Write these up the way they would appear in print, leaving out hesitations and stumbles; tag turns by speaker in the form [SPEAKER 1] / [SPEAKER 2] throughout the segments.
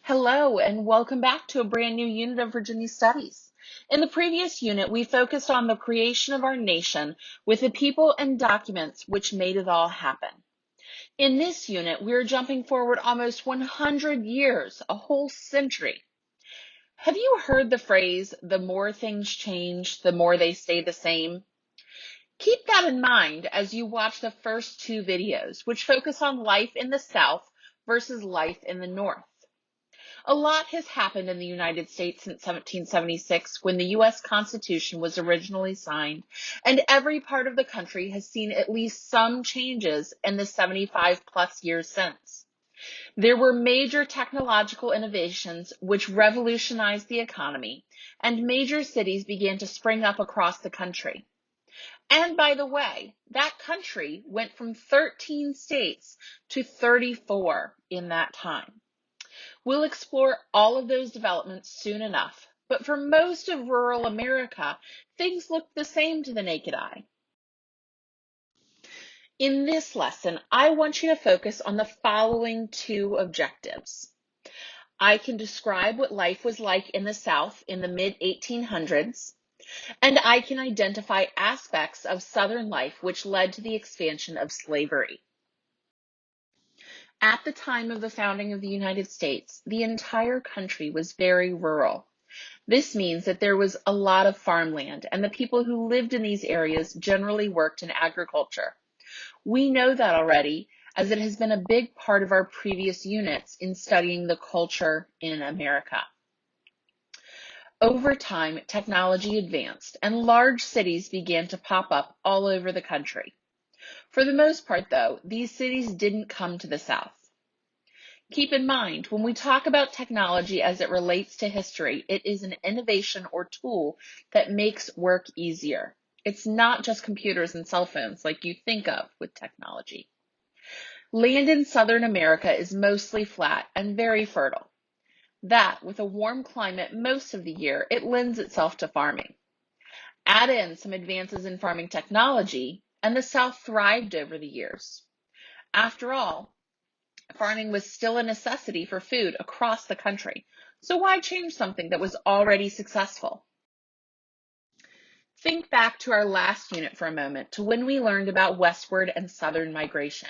[SPEAKER 1] Hello, and welcome back to a brand new unit of Virginia Studies. In the previous unit, we focused on the creation of our nation with the people and documents which made it all happen. In this unit, we're jumping forward almost 100 years, a whole century. Have you heard the phrase, the more things change, the more they stay the same? Keep that in mind as you watch the first two videos, which focus on life in the South versus life in the North. A lot has happened in the United States since 1776 when the U.S. Constitution was originally signed, and every part of the country has seen at least some changes in the 75 plus years since. There were major technological innovations which revolutionized the economy, and major cities began to spring up across the country. And by the way, that country went from 13 states to 34 in that time. We'll explore all of those developments soon enough, but for most of rural America, things look the same to the naked eye. In this lesson, I want you to focus on the following two objectives. I can describe what life was like in the South in the mid-1800s, and I can identify aspects of Southern life which led to the expansion of slavery. At the time of the founding of the United States, the entire country was very rural. This means that there was a lot of farmland, and the people who lived in these areas generally worked in agriculture. We know that already, as it has been a big part of our previous units in studying the culture in America. Over time, technology advanced, and large cities began to pop up all over the country. For the most part, though, these cities didn't come to the South. Keep in mind, when we talk about technology as it relates to history, it is an innovation or tool that makes work easier. It's not just computers and cell phones like you think of with technology. Land in Southern America is mostly flat and very fertile. That, with a warm climate most of the year, it lends itself to farming. Add in some advances in farming technology, and the South thrived over the years. After all, farming was still a necessity for food across the country, so why change something that was already successful? Think back to our last unit for a moment to when we learned about westward and southern migration.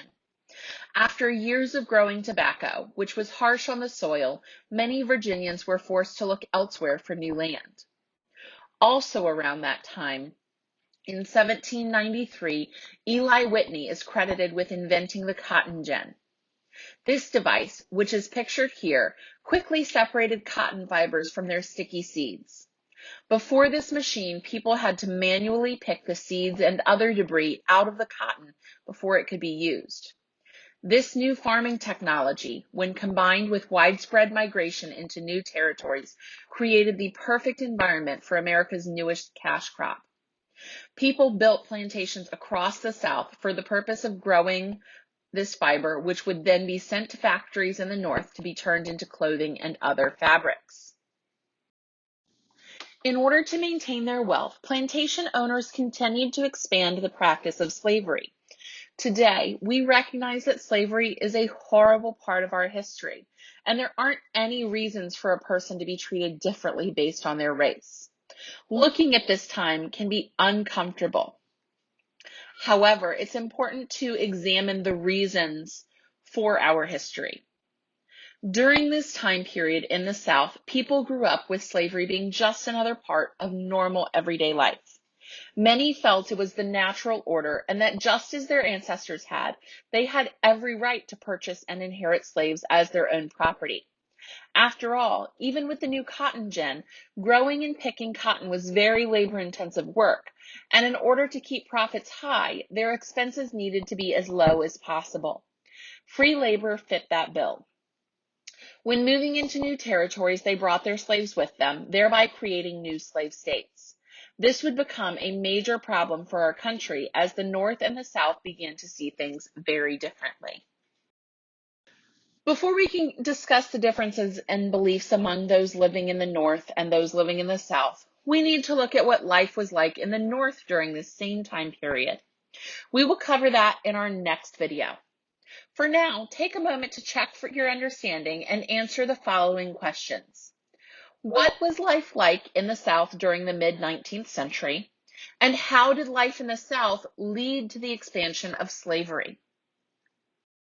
[SPEAKER 1] After years of growing tobacco, which was harsh on the soil, many Virginians were forced to look elsewhere for new land. Also around that time, in 1793, Eli Whitney is credited with inventing the cotton gin. This device, which is pictured here, quickly separated cotton fibers from their sticky seeds. Before this machine, people had to manually pick the seeds and other debris out of the cotton before it could be used. This new farming technology, when combined with widespread migration into new territories, created the perfect environment for America's newest cash crop. People built plantations across the South for the purpose of growing this fiber, which would then be sent to factories in the North to be turned into clothing and other fabrics. In order to maintain their wealth, plantation owners continued to expand the practice of slavery. Today, we recognize that slavery is a horrible part of our history, and there aren't any reasons for a person to be treated differently based on their race. Looking at this time can be uncomfortable. However, it's important to examine the reasons for our history. During this time period in the South, people grew up with slavery being just another part of normal everyday life. Many felt it was the natural order and that just as their ancestors had, they had every right to purchase and inherit slaves as their own property. After all, even with the new cotton gin, growing and picking cotton was very labor-intensive work, and in order to keep profits high, their expenses needed to be as low as possible. Free labor fit that bill. When moving into new territories, they brought their slaves with them, thereby creating new slave states. This would become a major problem for our country as the North and the South began to see things very differently. Before we can discuss the differences in beliefs among those living in the North and those living in the South, we need to look at what life was like in the North during this same time period. We will cover that in our next video. For now, take a moment to check for your understanding and answer the following questions. What was life like in the South during the mid-19th century? And how did life in the South lead to the expansion of slavery?